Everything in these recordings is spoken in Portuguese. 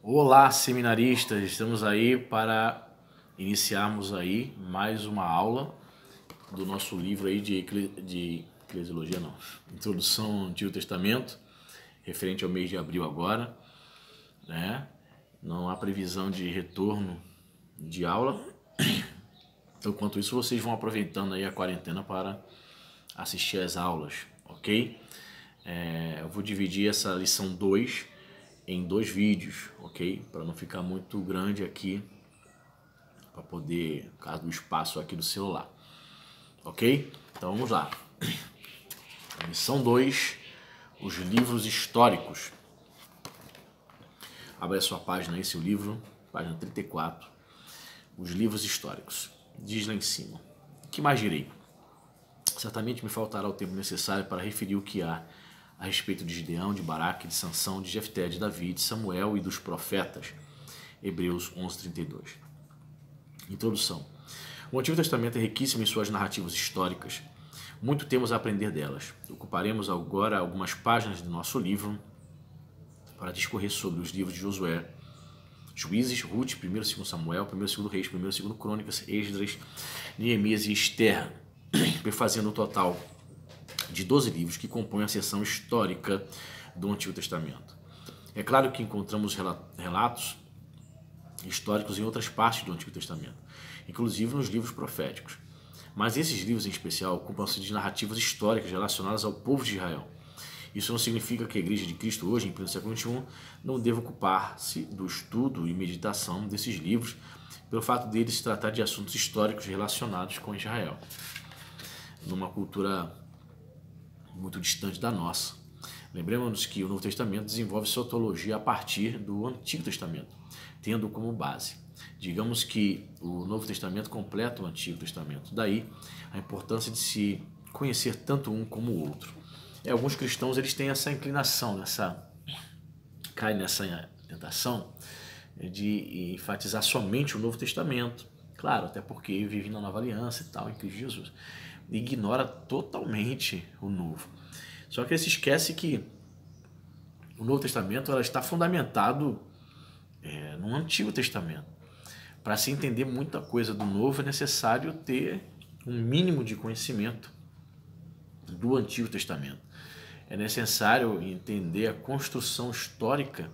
Olá, seminaristas! Estamos aí para iniciarmos aí mais uma aula do nosso livro aí de Eclesiologia, não, Introdução ao Antigo Testamento, referente ao mês de abril agora, né? Não há previsão de retorno de aula. Então, enquanto isso, vocês vão aproveitando aí a quarentena para assistir às aulas, ok? Eu vou dividir essa lição 2 em 2 vídeos, ok? Para não ficar muito grande aqui, para poder, por causa do espaço aqui do celular, ok? Então vamos lá. Lição 2, os livros históricos. Abre a sua página aí, seu livro, página 34, os livros históricos. Diz lá em cima: que mais direi? Certamente me faltará o tempo necessário para referir o que há a respeito de Gideão, de Baraque, de Sansão, de Jefté, de Davi, de Samuel e dos profetas. Hebreus 11:32. Introdução. O Antigo Testamento é riquíssimo em suas narrativas históricas. Muito temos a aprender delas. Ocuparemos agora algumas páginas do nosso livro para discorrer sobre os livros de Josué, Juízes, Ruth, 1º e 2º Samuel, 1º e 2º Reis, 1º e 2º Crônicas, Esdras, Neemias e Esther, perfazendo um total de 12 livros que compõem a seção histórica do Antigo Testamento. É claro que encontramos relatos históricos em outras partes do Antigo Testamento, inclusive nos livros proféticos. Mas esses livros em especial ocupam-se de narrativas históricas relacionadas ao povo de Israel. Isso não significa que a Igreja de Cristo hoje, em pleno século XXI, não deva ocupar-se do estudo e meditação desses livros, pelo fato deles se tratar de assuntos históricos relacionados com Israel, numa cultura muito distante da nossa. Lembremos-nos que o Novo Testamento desenvolve sua teologia a partir do Antigo Testamento, tendo como base. Digamos que o Novo Testamento completa o Antigo Testamento. Daí a importância de se conhecer tanto um como o outro. Alguns cristãos eles têm essa inclinação, caem nessa tentação de enfatizar somente o Novo Testamento. Claro, até porque vive na Nova Aliança e tal, em Cristo Jesus. Ignora totalmente o Novo. Só que ele se esquece que o Novo Testamento ela está fundamentado no Antigo Testamento. Para se entender muita coisa do Novo é necessário ter um mínimo de conhecimento do Antigo Testamento. É necessário entender a construção histórica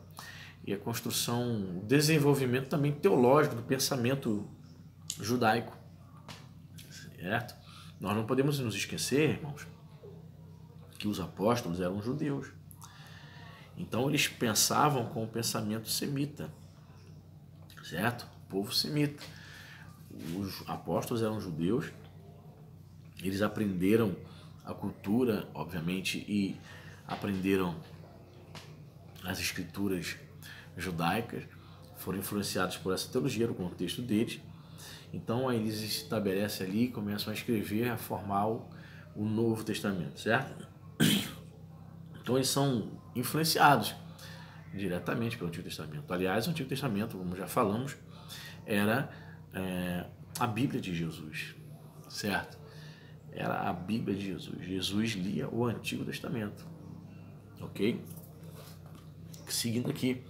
e a construção, o desenvolvimento também teológico do pensamento judaico, certo? Nós não podemos nos esquecer, irmãos, que os apóstolos eram judeus. Então eles pensavam com o pensamento semita, certo? O povo semita. Os apóstolos eram judeus, eles aprenderam a cultura, obviamente, e aprenderam as escrituras judaicas, foram influenciados por essa teologia no contexto deles. Então aí eles estabelecem ali, começam a escrever, a formar o Novo Testamento, certo? Então eles são influenciados diretamente pelo Antigo Testamento. Aliás, o Antigo Testamento, como já falamos, era a Bíblia de Jesus, certo? Era a Bíblia de Jesus. Jesus lia o Antigo Testamento, ok? Seguindo aqui,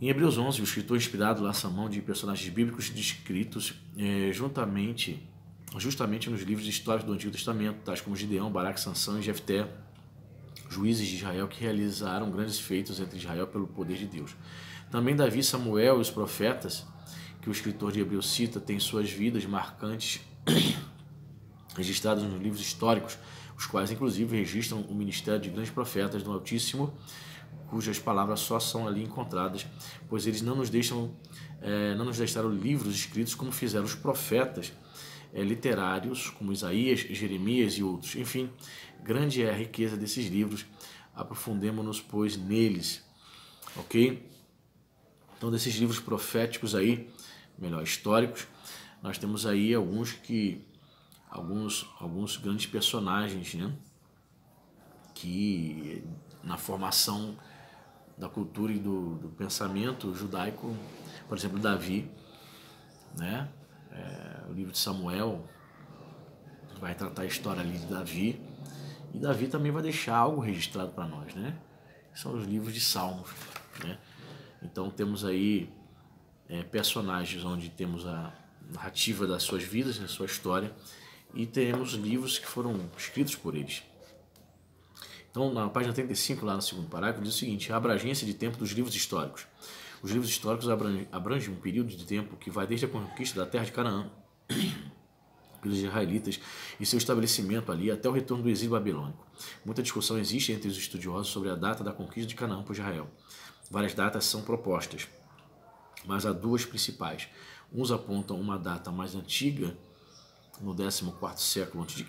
em Hebreus 11, o escritor inspirado lança a mão de personagens bíblicos descritos justamente nos livros históricos do Antigo Testamento, tais como Gideão, Baraque, Sansão e Jefté, juízes de Israel que realizaram grandes feitos entre Israel pelo poder de Deus. Também Davi, Samuel e os profetas, que o escritor de Hebreus cita, têm suas vidas marcantes registradas nos livros históricos, os quais inclusive registram o ministério de grandes profetas do Altíssimo, cujas palavras só são ali encontradas, pois eles não nos deixaram livros escritos como fizeram os profetas literários, como Isaías, Jeremias e outros. Enfim, grande é a riqueza desses livros, aprofundemo-nos, pois, neles, ok? Então, desses livros proféticos aí, históricos, nós temos aí alguns grandes personagens, né? Que na formação da cultura e do pensamento judaico, por exemplo, Davi, né? O livro de Samuel vai tratar a história ali de Davi, e Davi também vai deixar algo registrado para nós, né? São os livros de Salmos, né? Então temos aí personagens onde temos a narrativa das suas vidas, da sua história, e temos livros que foram escritos por eles. Então, na página 35, lá no segundo parágrafo, diz o seguinte: a abrangência de tempo dos livros históricos. Os livros históricos abrangem um período de tempo que vai desde a conquista da terra de Canaã pelos israelitas e seu estabelecimento ali até o retorno do exílio babilônico. Muita discussão existe entre os estudiosos sobre a data da conquista de Canaã por Israel. Várias datas são propostas, mas há duas principais. Uns apontam uma data mais antiga, no 14º século a.C.,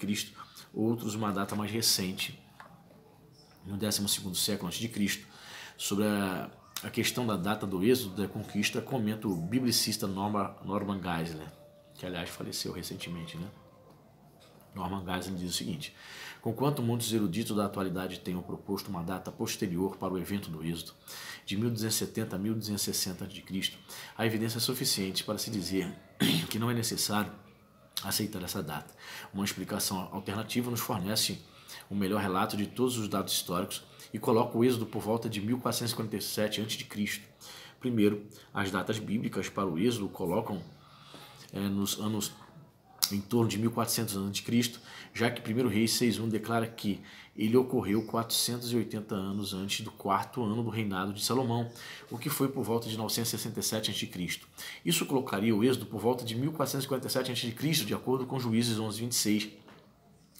outros uma data mais recente, no 12º século a.C. Sobre a questão da data do êxodo da conquista, comenta o biblicista Norman Geisler, que aliás faleceu recentemente, né? Norman Geisler diz o seguinte: conquanto muitos eruditos da atualidade tenham proposto uma data posterior para o evento do êxodo, de 1270 a 1260 a.C., há evidências suficientes para se dizer que não é necessário aceitar essa data. Uma explicação alternativa nos fornece o melhor relato de todos os dados históricos e coloca o êxodo por volta de 1447 a.C. Primeiro, as datas bíblicas para o êxodo colocam nos anos em torno de 1400 a.C., já que 1 Reis 6.1 declara que ele ocorreu 480 anos antes do quarto ano do reinado de Salomão, o que foi por volta de 967 a.C. Isso colocaria o êxodo por volta de 1447 a.C., de acordo com Juízes 11:26,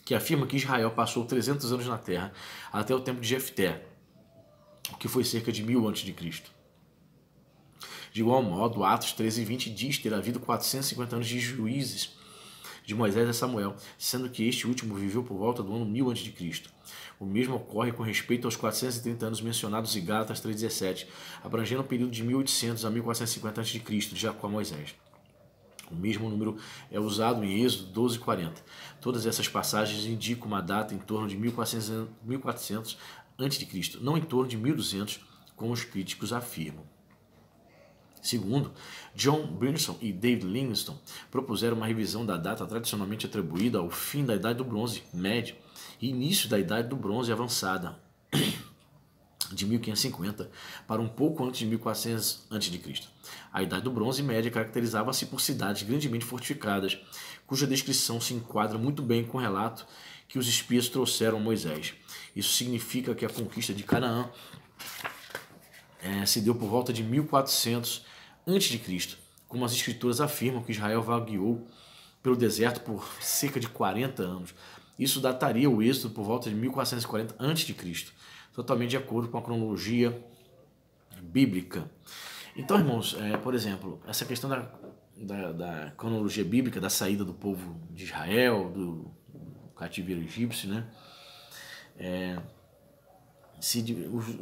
que afirma que Israel passou 300 anos na terra até o tempo de Jefté, o que foi cerca de 1000 a.C. De igual modo, Atos 13:20 diz ter havido 450 anos de juízes de Moisés a Samuel, sendo que este último viveu por volta do ano 1000 a.C. O mesmo ocorre com respeito aos 430 anos mencionados em Gálatas 3:17, abrangendo o período de 1800 a 1450 a.C. de Jacó a Moisés. O mesmo número é usado em Êxodo 12:40. Todas essas passagens indicam uma data em torno de 1400 a.C., não em torno de 1200, como os críticos afirmam. Segundo, John Bryson e David Livingstone propuseram uma revisão da data tradicionalmente atribuída ao fim da Idade do Bronze Médio e início da Idade do Bronze Avançada, de 1550 para um pouco antes de 1400 a.C. A Idade do Bronze Média caracterizava-se por cidades grandemente fortificadas, cuja descrição se enquadra muito bem com o relato que os espias trouxeram a Moisés. Isso significa que a conquista de Canaã se deu por volta de 1400 a.C., como as escrituras afirmam que Israel vagueou pelo deserto por cerca de 40 anos. Isso dataria o êxodo por volta de 1440 a.C., totalmente de acordo com a cronologia bíblica. Então, irmãos, por exemplo, essa questão da cronologia bíblica, da saída do povo de Israel, do cativeiro egípcio, né?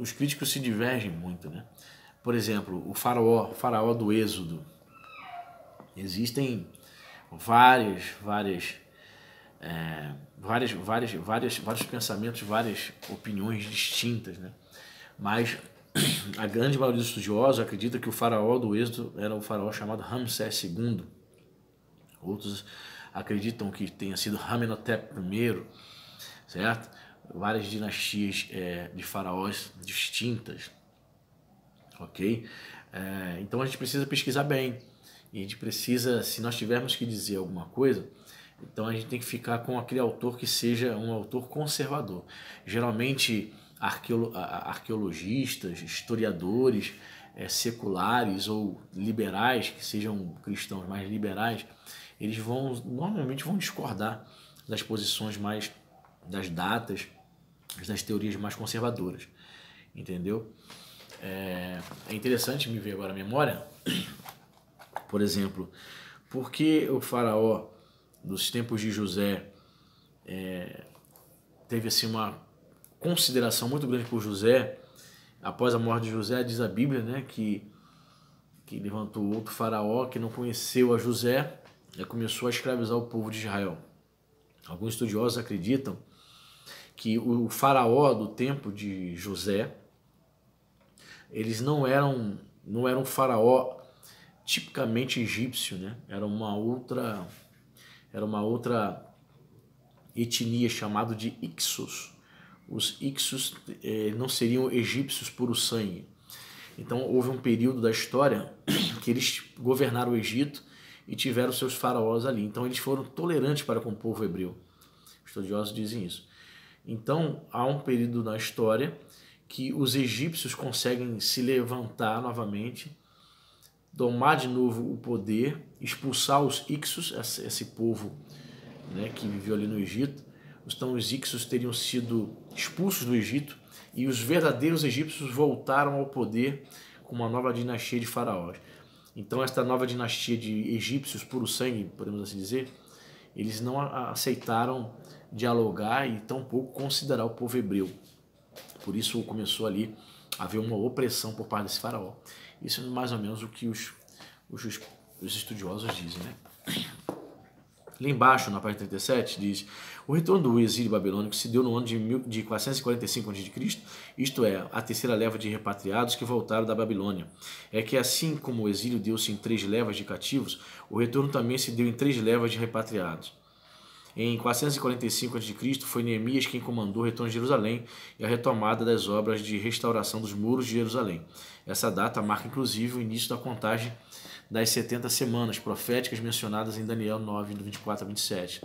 Os críticos se divergem muito, né? Por exemplo, o faraó do Êxodo. Existem vários pensamentos, várias opiniões distintas, né? Mas a grande maioria dos estudiosos acredita que o faraó do Êxodo era o faraó chamado Ramsés II. Outros acreditam que tenha sido Amenhotep I, certo? Várias dinastias de faraós distintas, ok? Então a gente precisa pesquisar bem. E a gente precisa, se nós tivermos que dizer alguma coisa, então a gente tem que ficar com aquele autor que seja um autor conservador. Geralmente arqueologistas, historiadores seculares ou liberais, que sejam cristãos mais liberais, eles normalmente vão discordar das posições das datas, das teorias mais conservadoras, entendeu? É interessante me ver agora a memória, por exemplo, porque o faraó dos tempos de José teve assim uma consideração muito grande por José. Após a morte de José, diz a Bíblia, né, que levantou outro faraó que não conheceu a José e começou a escravizar o povo de Israel. Alguns estudiosos acreditam que o faraó do tempo de José, eles não eram um faraó tipicamente egípcio, né? Era uma outra etnia chamada de Ixos. Os Ixos não seriam egípcios puro sangue. Então houve um período da história que eles governaram o Egito e tiveram seus faraós ali. Então eles foram tolerantes para com o povo hebreu. Estudiosos dizem isso. Então há um período na história que os egípcios conseguem se levantar novamente, tomar de novo o poder, expulsar os Ixos, esse povo, né, que viveu ali no Egito. Então os Ixos teriam sido expulsos do Egito e os verdadeiros egípcios voltaram ao poder com uma nova dinastia de faraós. Então esta nova dinastia de egípcios puro sangue, podemos assim dizer, eles não aceitaram dialogar e tampouco considerar o povo hebreu. Por isso começou ali a haver uma opressão por parte desse faraó. Isso é mais ou menos o que os estudiosos dizem, né? Lá embaixo, na página 37, diz: o retorno do exílio babilônico se deu no ano de 445 a.C., isto é, a terceira leva de repatriados que voltaram da Babilônia. É que assim como o exílio deu-se em 3 levas de cativos, o retorno também se deu em 3 levas de repatriados. Em 445 a.C., foi Neemias quem comandou o retorno de Jerusalém e a retomada das obras de restauração dos muros de Jerusalém. Essa data marca inclusive o início da contagem das 70 semanas proféticas mencionadas em Daniel 9, do 24 a 27.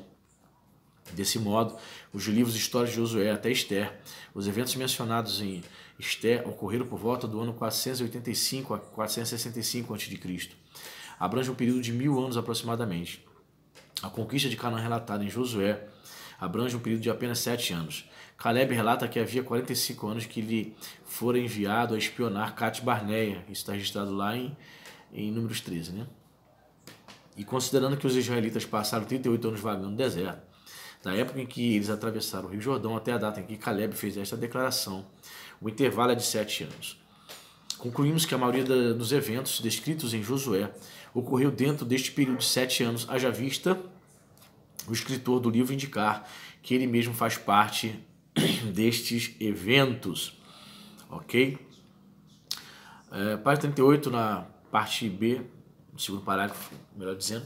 Desse modo, os livros históricos de Josué até Esther, os eventos mencionados em Esther ocorreram por volta do ano 485 a 465 a.C. Abrange um período de 1000 anos aproximadamente. A conquista de Canaã relatada em Josué abrange um período de apenas 7 anos. Caleb relata que havia 45 anos que lhe fora enviado a espionar Cades Barneia. Isso está registrado lá em Números 13, né? E considerando que os israelitas passaram 38 anos vagando no deserto, da época em que eles atravessaram o Rio Jordão até a data em que Caleb fez esta declaração, o intervalo é de 7 anos. Concluímos que a maioria dos eventos descritos em Josué ocorreu dentro deste período de 7 anos, haja vista o escritor do livro indicar que ele mesmo faz parte destes eventos. Ok? Página 38, na parte B, no segundo parágrafo, melhor dizendo,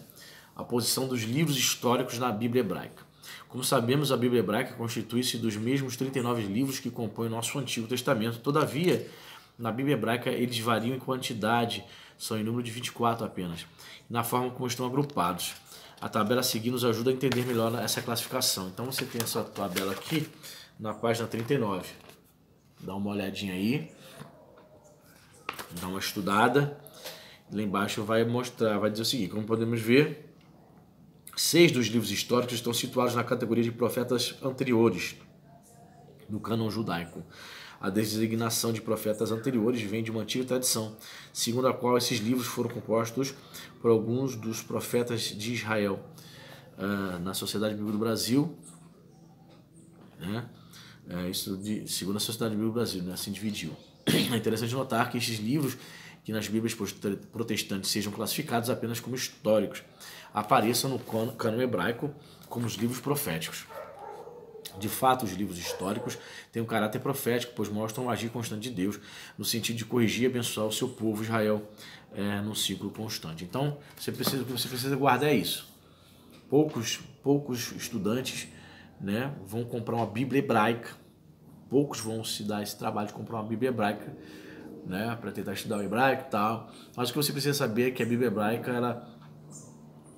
a posição dos livros históricos na Bíblia hebraica. Como sabemos, a Bíblia hebraica constitui-se dos mesmos 39 livros que compõem o nosso Antigo Testamento. Todavia, na Bíblia hebraica eles variam em quantidade, são em número de 24 apenas, na forma como estão agrupados. A tabela a seguir nos ajuda a entender melhor essa classificação. Então você tem essa tabela aqui na página 39. Dá uma olhadinha aí, dá uma estudada. Lá embaixo vai mostrar, vai dizer o seguinte: como podemos ver, 6 dos livros históricos estão situados na categoria de profetas anteriores no cânon judaico. A designação de profetas anteriores vem de uma antiga tradição, segundo a qual esses livros foram compostos por alguns dos profetas de Israel. Na Sociedade Bíblica do Brasil, né? Segundo a Sociedade Bíblica do Brasil, né? Assim dividiu. É interessante notar que estes livros, que nas Bíblias protestantes sejam classificados apenas como históricos, apareçam no cânon hebraico como os livros proféticos. De fato, os livros históricos têm um caráter profético, pois mostram o agir constante de Deus, no sentido de corrigir e abençoar o seu povo Israel num ciclo constante. Então, o que você precisa guardar é isso. Poucos estudantes, né, vão comprar uma Bíblia hebraica, poucos vão se dar esse trabalho de comprar uma Bíblia hebraica, né, para tentar estudar o hebraico e tal. Mas o que você precisa saber é que a Bíblia hebraica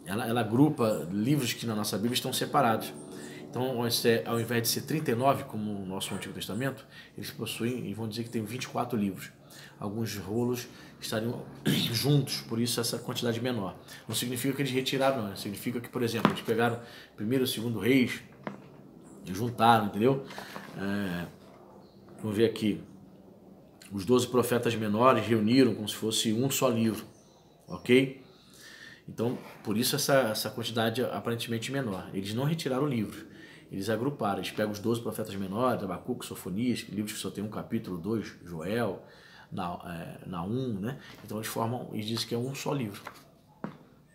ela agrupa livros que na nossa Bíblia estão separados. Então, ao invés de ser 39, como o nosso Antigo Testamento, eles possuem, e vão dizer que tem 24 livros. Alguns rolos estariam juntos, por isso essa quantidade menor. Não significa que eles retiraram, não. Significa que, por exemplo, eles pegaram primeiro e segundo reis e juntaram, entendeu? Vamos ver aqui. Os 12 profetas menores reuniram como se fosse um só livro, ok? Então, por isso essa quantidade aparentemente menor. Eles não retiraram livros, eles agruparam. Eles pegam os 12 profetas menores, Abacuque, Sofonias, livros que só tem um capítulo, 2, Joel, Naum, né? Então eles dizem que é um só livro,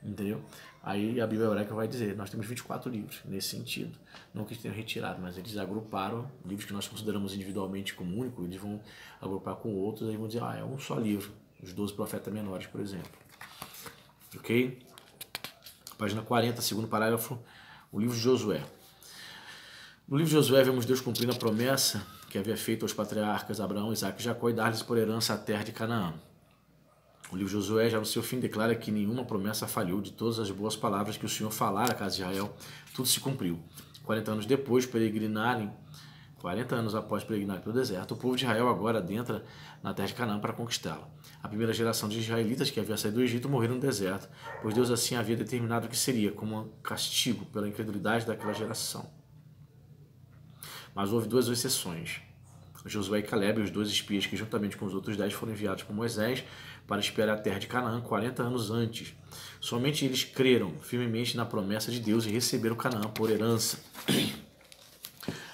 entendeu? Aí a Bíblia hebraica vai dizer, nós temos 24 livros, nesse sentido. Não que eles tenham retirado, mas eles agruparam livros que nós consideramos individualmente como único, eles vão agrupar com outros, aí vão dizer, é um só livro, os 12 profetas menores, por exemplo. Ok? Página 40, segundo parágrafo, o livro de Josué. No livro de Josué vemos Deus cumprindo a promessa que havia feito aos patriarcas Abraão, Isaque e Jacó e dar-lhes por herança a terra de Canaã. O livro de Josué, já no seu fim, declara que nenhuma promessa falhou. De todas as boas palavras que o Senhor falara à casa de Israel, tudo se cumpriu. 40 anos depois, 40 anos após peregrinar pelo deserto, o povo de Israel agora adentra na terra de Canaã para conquistá-la. A primeira geração de israelitas que havia saído do Egito morreram no deserto, pois Deus assim havia determinado que seria como um castigo pela incredulidade daquela geração. Mas houve duas exceções. Josué e Caleb, os dois espias que juntamente com os outros 10 foram enviados por Moisés para espiar a terra de Canaã 40 anos antes. Somente eles creram firmemente na promessa de Deus e receberam Canaã por herança.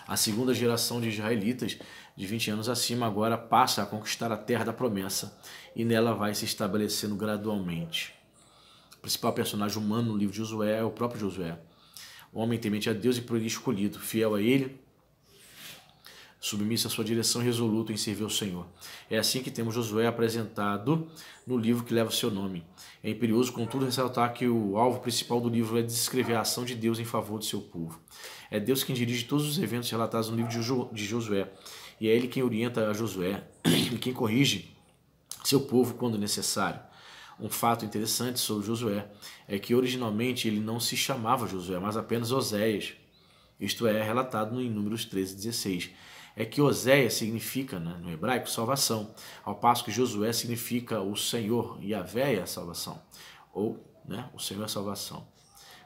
A segunda geração de israelitas, de 20 anos acima, agora passa a conquistar a terra da promessa e nela vai se estabelecendo gradualmente. O principal personagem humano no livro de Josué é o próprio Josué. O homem temente a Deus e por ele escolhido, fiel a ele, submisso à sua direção e resoluto em servir ao Senhor. É assim que temos Josué apresentado no livro que leva o seu nome. É imperioso, contudo, ressaltar que o alvo principal do livro é descrever a ação de Deus em favor do seu povo. É Deus quem dirige todos os eventos relatados no livro de Josué, e é Ele quem orienta a Josué e quem corrige seu povo quando necessário. Um fato interessante sobre Josué é que originalmente ele não se chamava Josué, mas apenas Oséias. Isto é relatado em Números 13:16. É que Oséias significa, no hebraico, salvação, ao passo que Josué significa o Senhor, e Yahvé é a salvação, ou o Senhor é a salvação.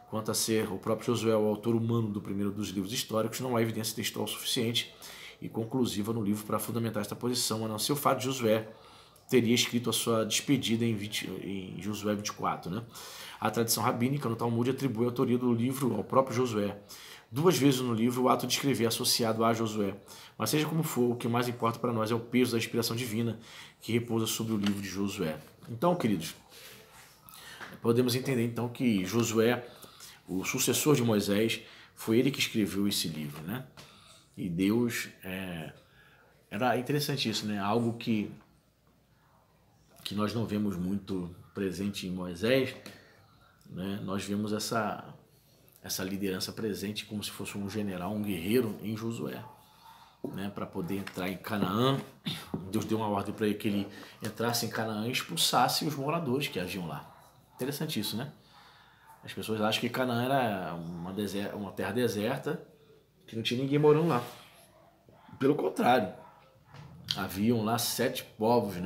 Quanto a ser o próprio Josué o autor humano do primeiro dos livros históricos, não há evidência textual suficiente e conclusiva no livro para fundamentar esta posição, a não ser o fato de Josué teria escrito a sua despedida em Josué 24. A tradição rabínica no Talmud atribui a autoria do livro ao próprio Josué. 2 vezes no livro o ato de escrever é associado a Josué. Mas seja como for, o que mais importa para nós é o peso da inspiração divina que repousa sobre o livro de Josué. Então, queridos, podemos entender então que Josué, o sucessor de Moisés, foi ele que escreveu esse livro, E Deus, era interessante isso, Algo que nós não vemos muito presente em Moisés, Nós vemos essa liderança presente como se fosse um general, um guerreiro em Josué, para poder entrar em Canaã. Deus deu uma ordem para ele que ele entrasse em Canaã e expulsasse os moradores que agiam lá. Interessante isso, As pessoas acham que Canaã era uma terra deserta, que não tinha ninguém morando lá. Pelo contrário, haviam lá 7 povos,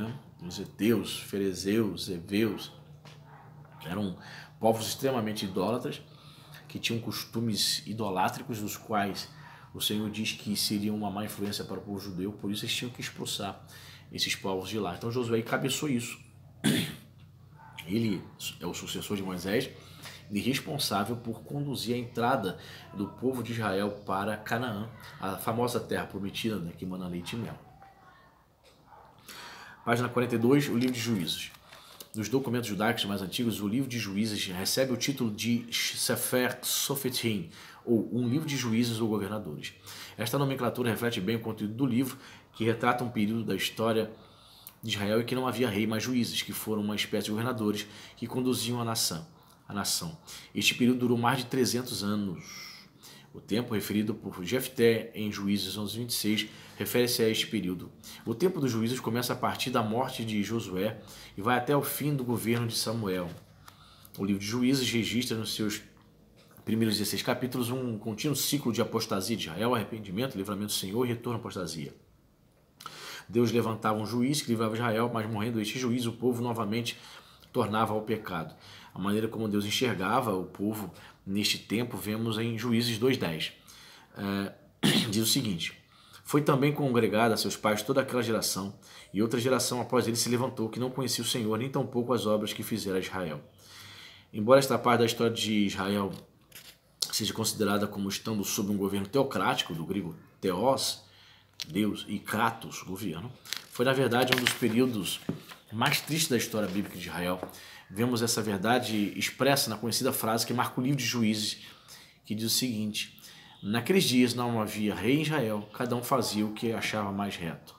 Os heteus, ferezeus, heveus. Eram povos extremamente idólatras, que tinham costumes idolátricos, dos quais o Senhor diz que seriam uma má influência para o povo judeu, por isso eles tinham que expulsar esses povos de lá. Então Josué encabeçou isso. Ele é o sucessor de Moisés e responsável por conduzir a entrada do povo de Israel para Canaã, a famosa terra prometida, que mana leite e mel. Página 42, o livro de Juízes. Nos documentos judaicos mais antigos, o livro de Juízes recebe o título de Sefer Sofetim, ou um livro de juízes ou governadores. Esta nomenclatura reflete bem o conteúdo do livro, que retrata um período da história de Israel em que não havia rei, mas juízes, que foram uma espécie de governadores que conduziam a nação. Este período durou mais de 300 anos. O tempo referido por Jefté em Juízes 11:26 refere-se a este período. O tempo dos juízes começa a partir da morte de Josué e vai até o fim do governo de Samuel. O livro de Juízes registra nos seus primeiros 16 capítulos um contínuo ciclo de apostasia de Israel, arrependimento, livramento do Senhor e retorno à apostasia. Deus levantava um juiz que livrava Israel, mas morrendo este juiz, o povo novamente tornava ao pecado. A maneira como Deus enxergava o povo neste tempo vemos em Juízes 2:10. Diz o seguinte: foi também congregada a seus pais toda aquela geração, e outra geração após ele se levantou, que não conhecia o Senhor, nem tampouco as obras que fizera Israel. Embora esta parte da história de Israel seja considerada como estando sob um governo teocrático, do grego theos, Deus, e kratos, governo, foi na verdade um dos períodos mais tristes da história bíblica de Israel. Vemos essa verdade expressa na conhecida frase que marca o livro de Juízes, que diz o seguinte: naqueles dias não havia rei em Israel, cada um fazia o que achava mais reto.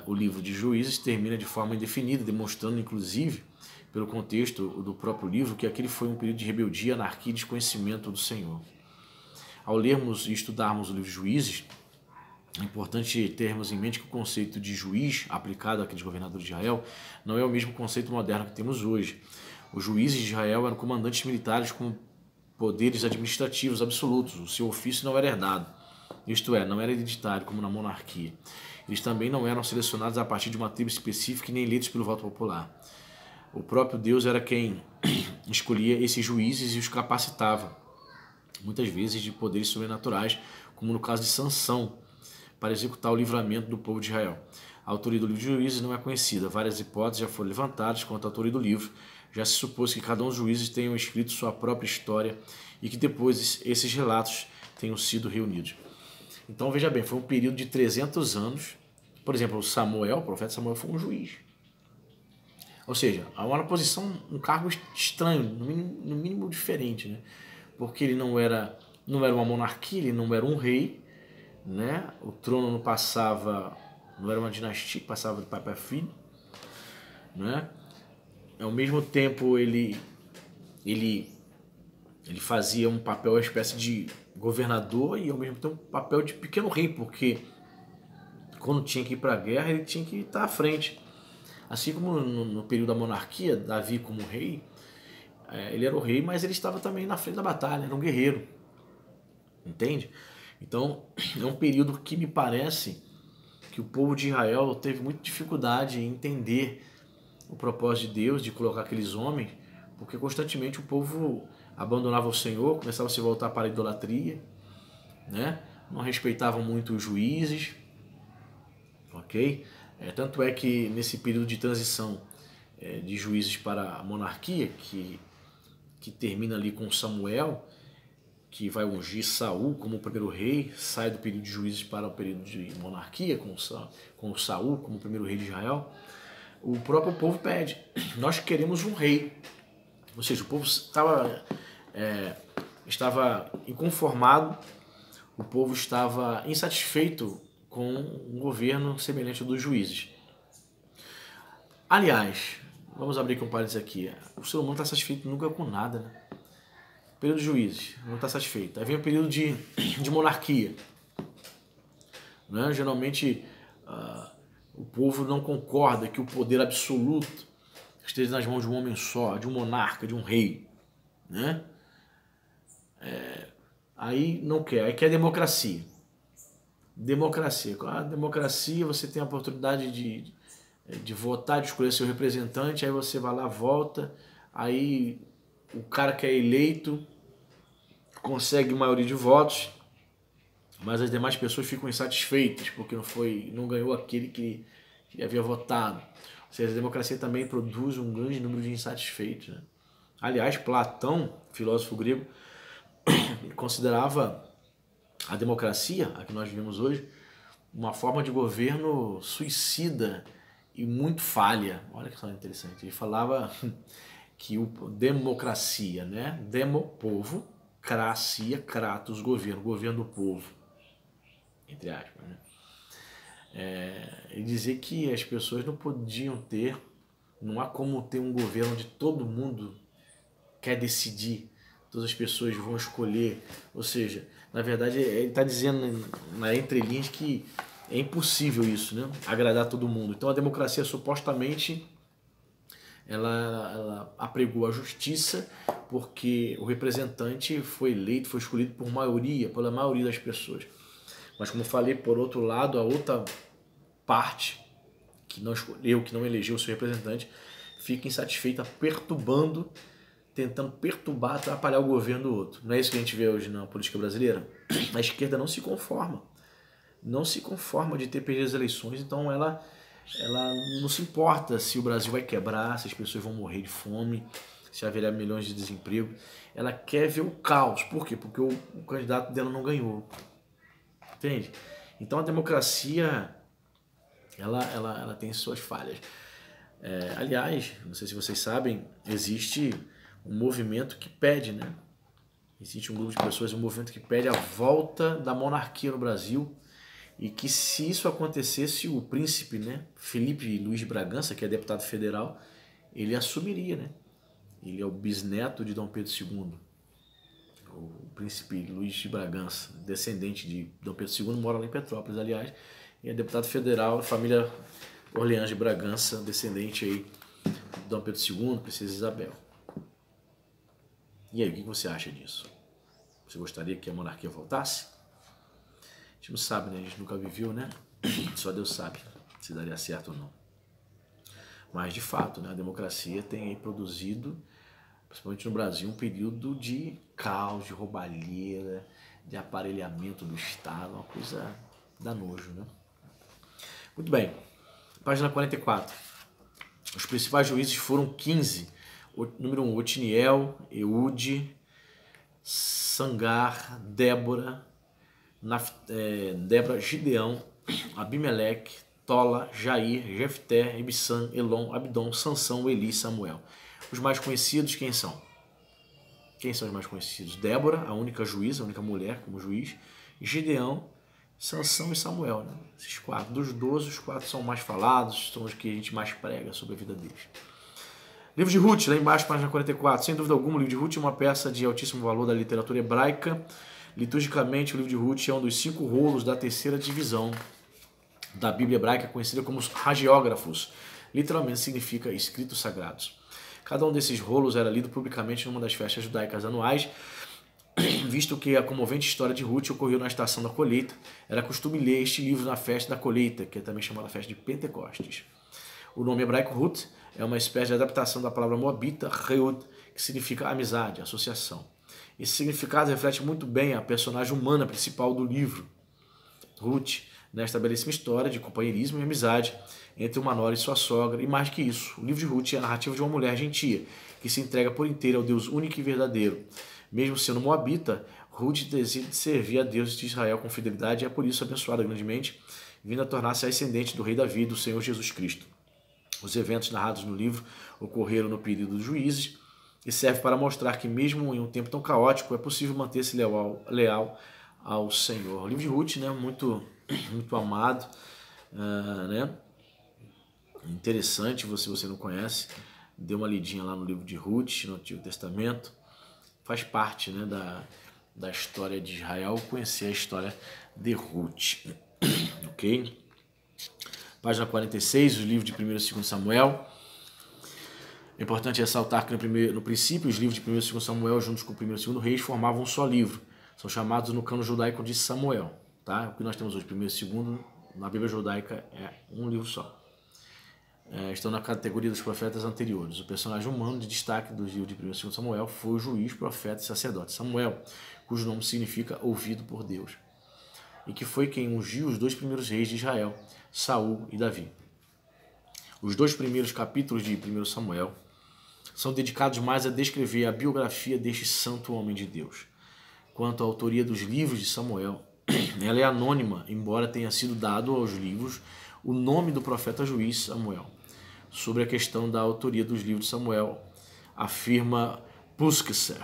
O livro de Juízes termina de forma indefinida, demonstrando inclusive, pelo contexto do próprio livro, que aquele foi um período de rebeldia, anarquia e desconhecimento do Senhor. Ao lermos e estudarmos o livro de Juízes, É importante termos em mente que o conceito de juiz aplicado àqueles governadores de Israel não é o mesmo conceito moderno que temos hoje. Os juízes de Israel eram comandantes militares com poderes administrativos absolutos. O seu ofício não era herdado, isto é, não era hereditário como na monarquia. Eles também não eram selecionados a partir de uma tribo específica e nem eleitos pelo voto popular. O próprio Deus era quem escolhia esses juízes e os capacitava, muitas vezes de poderes sobrenaturais, como no caso de Sansão, para executar o livramento do povo de Israel. A autoria do livro de Juízes não é conhecida. Várias hipóteses já foram levantadas quanto à autoria do livro. Já se supôs que cada um dos juízes tenha escrito sua própria história e que depois esses relatos tenham sido reunidos. Então veja bem, foi um período de 300 anos. Por exemplo, Samuel, o profeta Samuel, foi um juiz. Ou seja, há uma posição, um cargo estranho, no mínimo diferente, né? Porque ele não era uma monarquia, ele não era um rei, né? O trono não passava, não era uma dinastia que passava de pai para filho, né? Ao mesmo tempo ele fazia um papel, uma espécie de governador e ao mesmo tempo um papel de pequeno rei, porque quando tinha que ir para a guerra ele tinha que estar à frente. Assim como no período da monarquia, Davi como rei, ele era o rei, mas ele estava também na frente da batalha, era um guerreiro, entende? Então é um período que me parece que o povo de Israel teve muita dificuldade em entender o propósito de Deus, de colocar aqueles homens, porque constantemente o povo abandonava o Senhor, começava a se voltar para a idolatria, né? Não respeitavam muito os juízes, ok? Tanto é que nesse período de transição de juízes para a monarquia, que termina ali com Samuel, que vai ungir Saul como o primeiro rei, sai do período de juízes para o período de monarquia, com Saul como o primeiro rei de Israel, o próprio povo pede, nós queremos um rei. Ou seja, o povo estava inconformado, o povo estava insatisfeito com um governo semelhante ao dos juízes. Aliás, vamos abrir aqui um parênteses aqui, o ser humano não está satisfeito nunca com nada, né? Período de juízes, não está satisfeito. Aí vem o período de monarquia, né? Geralmente o povo não concorda que o poder absoluto esteja nas mãos de um homem só, de um monarca, de um rei, né? Aí não quer, aí quer democracia. Democracia. Com a democracia você tem a oportunidade de votar, de escolher seu representante, aí você vai lá, vota, aí o cara que é eleito consegue maioria de votos, mas as demais pessoas ficam insatisfeitas porque não ganhou aquele que havia votado. Ou seja, a democracia também produz um grande número de insatisfeitos, né? Aliás, Platão, filósofo grego, considerava a democracia, a que nós vivemos hoje, uma forma de governo suicida e muito falha. Olha que história interessante. Ele falava que democracia, né? Demo, povo, cracia, kratos, governo do povo, entre aspas, né? E dizer que as pessoas não podiam não há como ter um governo onde todo mundo quer decidir, todas as pessoas vão escolher, ou seja, na verdade ele está dizendo na entrelinhas que é impossível isso, né? Agradar todo mundo. Então a democracia supostamente ela apregou a justiça porque o representante foi eleito, foi escolhido pela maioria das pessoas. Mas como eu falei, por outro lado, a outra parte que não escolheu, que não elegeu o seu representante, fica insatisfeita, tentando perturbar, atrapalhar o governo do outro. Não é isso que a gente vê hoje na política brasileira? A esquerda não se conforma. Não se conforma de ter perdido as eleições, então ela não se importa se o Brasil vai quebrar, se as pessoas vão morrer de fome, se haverá milhões de desemprego. Ela quer ver o caos. Por quê? Porque o candidato dela não ganhou. Entende? Então a democracia ela tem suas falhas. Aliás, não sei se vocês sabem, existe um movimento que pede, né? Existe um grupo de pessoas, um movimento que pede a volta da monarquia no Brasil e que se isso acontecesse, o príncipe, né, Felipe Luiz de Bragança, que é deputado federal, ele assumiria, né? Ele é o bisneto de Dom Pedro II. o príncipe Luís de Bragança, descendente de Dom Pedro II, mora lá em Petrópolis, aliás, e é deputado federal, família Orleans de Bragança, descendente aí de Dom Pedro II, princesa Isabel. E aí, o que você acha disso? Você gostaria que a monarquia voltasse? A gente não sabe, né? A gente nunca viveu, né? Só Deus sabe se daria certo ou não. Mas, de fato, né, a democracia tem aí produzido, principalmente no Brasil, um período de caos, de roubalheira, de aparelhamento do Estado, uma coisa dá nojo, né? Muito bem, página 44. Os principais juízes foram 15. Número 1, Otiniel, Eude, Sangar, Débora, Gideão, Abimeleque, Tola, Jair, Jefté, Ibissã, Elon, Abdon, Sansão, Eli, Samuel. Os mais conhecidos, quem são? Quem são os mais conhecidos? Débora, a única juíza, a única mulher como juiz, Gideão, Sansão e Samuel. Né? Esses quatro. Dos 12, os 4 são mais falados, são os que a gente mais prega sobre a vida deles. Livro de Ruth, lá embaixo, página 44. Sem dúvida alguma, o livro de Ruth é uma peça de altíssimo valor da literatura hebraica. Liturgicamente, o livro de Ruth é um dos 5 rolos da terceira divisão da Bíblia hebraica, conhecida como os hagiógrafos. Literalmente significa escritos sagrados. Cada um desses rolos era lido publicamente numa das festas judaicas anuais, visto que a comovente história de Ruth ocorreu na estação da colheita. Era costume ler este livro na festa da colheita, que é também chamada festa de Pentecostes. O nome hebraico Ruth é uma espécie de adaptação da palavra moabita, Reud, que significa amizade, associação. Esse significado reflete muito bem a personagem humana principal do livro. Ruth, né, estabelece uma história de companheirismo e amizade entre uma nora e sua sogra, e mais que isso, o livro de Ruth é a narrativa de uma mulher gentia, que se entrega por inteiro ao Deus único e verdadeiro. Mesmo sendo moabita, Ruth decide servir a Deus de Israel com fidelidade e é por isso abençoada grandemente, vindo a tornar-se ascendente do rei Davi, do Senhor Jesus Cristo. Os eventos narrados no livro ocorreram no período dos juízes e serve para mostrar que mesmo em um tempo tão caótico é possível manter-se leal ao Senhor. O livro de Ruth, né, muito amado, né? Interessante, se você não conhece, dê uma lidinha lá no livro de Ruth, no Antigo Testamento. Faz parte, né, da história de Israel, conhecer a história de Ruth. Ok? Página 46, os livros de 1 e 2 Samuel. É importante ressaltar que no princípio os livros de 1 e 2 Samuel, juntos com o 1 e 2 Reis, formavam um só livro. São chamados no cano judaico de Samuel. Tá? O que nós temos hoje, 1 e 2, na Bíblia judaica, é um livro só. Estão na categoria dos profetas anteriores. O personagem humano de destaque dos livros de 1 e 2 Samuel foi o juiz, profeta e sacerdote Samuel, cujo nome significa ouvido por Deus, e que foi quem ungiu os 2 primeiros reis de Israel, Saul e Davi. Os 2 primeiros capítulos de 1 Samuel são dedicados mais a descrever a biografia deste santo homem de Deus. Quanto à autoria dos livros de Samuel, ela é anônima, embora tenha sido dado aos livros o nome do profeta juiz Samuel. Sobre a questão da autoria dos livros de Samuel, afirma Puskesser.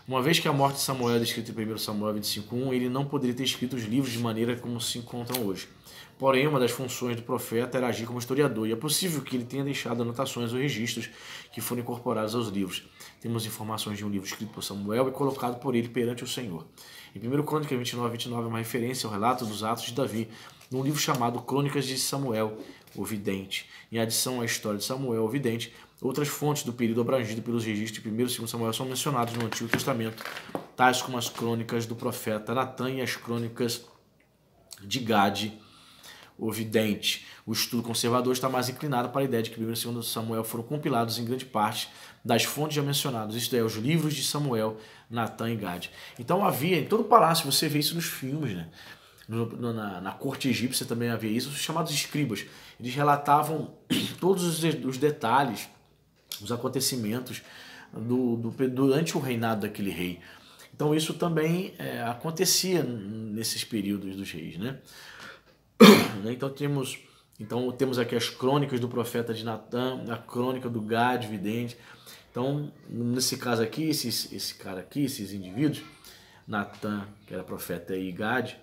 Uma vez que a morte de Samuel é descrita em 1 Samuel 25:1, ele não poderia ter escrito os livros de maneira como se encontram hoje. Porém, uma das funções do profeta era agir como historiador, e é possível que ele tenha deixado anotações ou registros que foram incorporados aos livros. Temos informações de um livro escrito por Samuel e colocado por ele perante o Senhor. Em 1 Crônicas 29:29 é uma referência ao relato dos atos de Davi, num livro chamado Crônicas de Samuel, o Vidente. Em adição à história de Samuel, o Vidente, outras fontes do período abrangido pelos registros de 1 e 2 Samuel são mencionadas no Antigo Testamento, tais como as crônicas do profeta Natã e as crônicas de Gade, o Vidente. O estudo conservador está mais inclinado para a ideia de que 1 e 2 Samuel foram compilados em grande parte das fontes já mencionadas, isto é, os livros de Samuel, Natã e Gade. Então havia, em todo o palácio, você vê isso nos filmes, né? Na corte egípcia também havia isso, os chamados escribas. Eles relatavam todos os detalhes, os acontecimentos durante o reinado daquele rei. Então isso também acontecia nesses períodos dos reis, né? Então temos aqui as crônicas do profeta de Natã, a crônica do Gade, vidente. Então, nesse caso aqui, esse cara aqui, esses indivíduos, Natã, que era profeta, e Gade,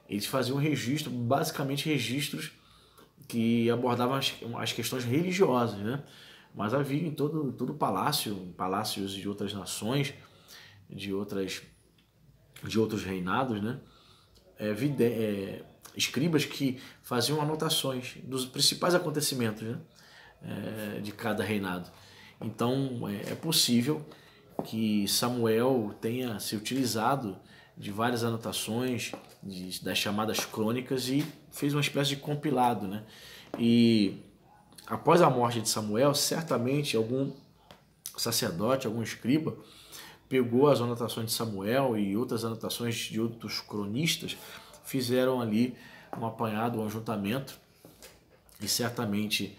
eles faziam registro, basicamente registros que abordavam as questões religiosas, né? Mas havia em todo o palácio, palácios de outras nações, de outras de outros reinados, né? Escribas que faziam anotações dos principais acontecimentos, né? De cada reinado. Então é possível que Samuel tenha se utilizado de várias anotações das chamadas crônicas e fez uma espécie de compilado, né? E após a morte de Samuel, certamente algum sacerdote, algum escriba, pegou as anotações de Samuel e outras anotações de outros cronistas, fizeram ali um apanhado, um ajuntamento e certamente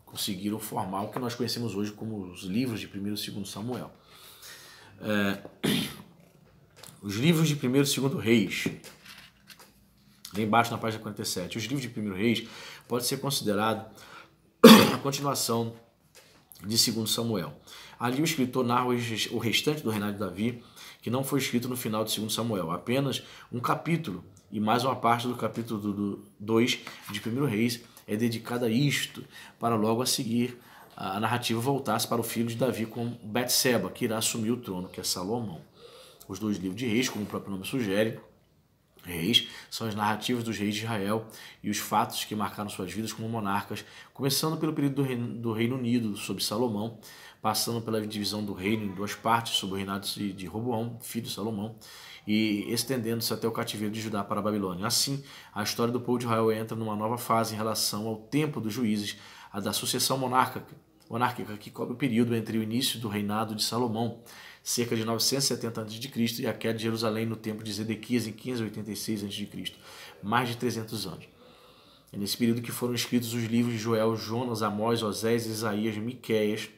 conseguiram formar o que nós conhecemos hoje como os livros de 1º e 2º Samuel. Os livros de 1º e 2º Reis, lá embaixo na página 47, os livros de 1º Reis pode ser considerado a continuação de 2º Samuel. Ali o escritor narra o restante do reinado de Davi, que não foi escrito no final de 2º Samuel, apenas um capítulo e mais uma parte do capítulo 2 de 1º Reis é dedicada a isto, para logo a seguir a narrativa voltasse para o filho de Davi com Betseba, que irá assumir o trono, que é Salomão. Os 2 livros de Reis, como o próprio nome sugere, Reis, são as narrativas dos reis de Israel e os fatos que marcaram suas vidas como monarcas, começando pelo período do Reino Unido, sob Salomão, passando pela divisão do reino em 2 partes, sob o reinado de Roboão, filho de Salomão, e estendendo-se até o cativeiro de Judá para a Babilônia. Assim, a história do povo de Israel entra numa nova fase em relação ao tempo dos juízes, a da sucessão monárquica que cobre o período entre o início do reinado de Salomão, cerca de 970 a.C., e a queda de Jerusalém no tempo de Zedequias em 586 a.C., mais de 300 anos. É nesse período que foram escritos os livros de Joel, Jonas, Amós, Osés, Isaías, Miqueias,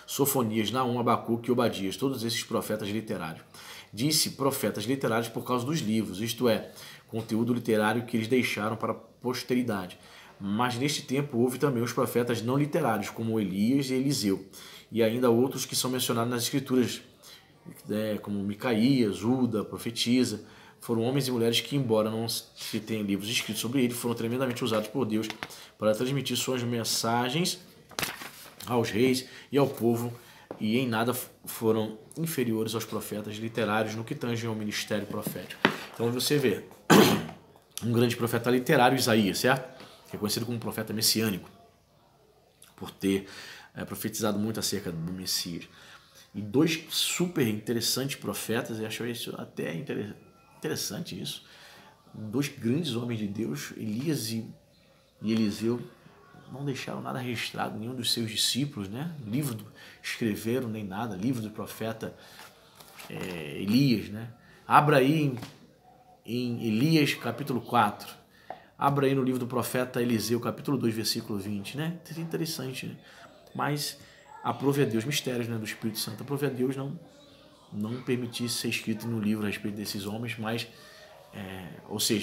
Sofonias, Naum, Abacuque e Obadias, todos esses profetas literários. Disse profetas literários por causa dos livros, isto é, conteúdo literário que eles deixaram para a posteridade. Mas neste tempo houve também os profetas não literários, como Elias e Eliseu, e ainda outros que são mencionados nas escrituras, como Micaías, Uda, profetisa. Foram homens e mulheres que, embora não se tenham livros escritos sobre eles, foram tremendamente usados por Deus para transmitir suas mensagens aos reis e ao povo, e em nada foram inferiores aos profetas literários no que tange ao ministério profético. Então você vê um grande profeta literário, Isaías, certo? Que é conhecido como profeta messiânico, por ter profetizado muito acerca do Messias. E 2 super interessantes profetas, e acho isso até interessante isso, 2 grandes homens de Deus, Elias e Eliseu, não deixaram nada registrado, nenhum dos seus discípulos, né? Escreveram nem nada, livro do profeta Elias, né? Abra aí em Elias capítulo 4, abra aí no livro do profeta Eliseu capítulo 2, versículo 20, né? Interessante, né? Mas aprove a Deus, mistérios, né, do Espírito Santo, aprove a Deus não permitir ser escrito no livro a respeito desses homens, mas, ou seja,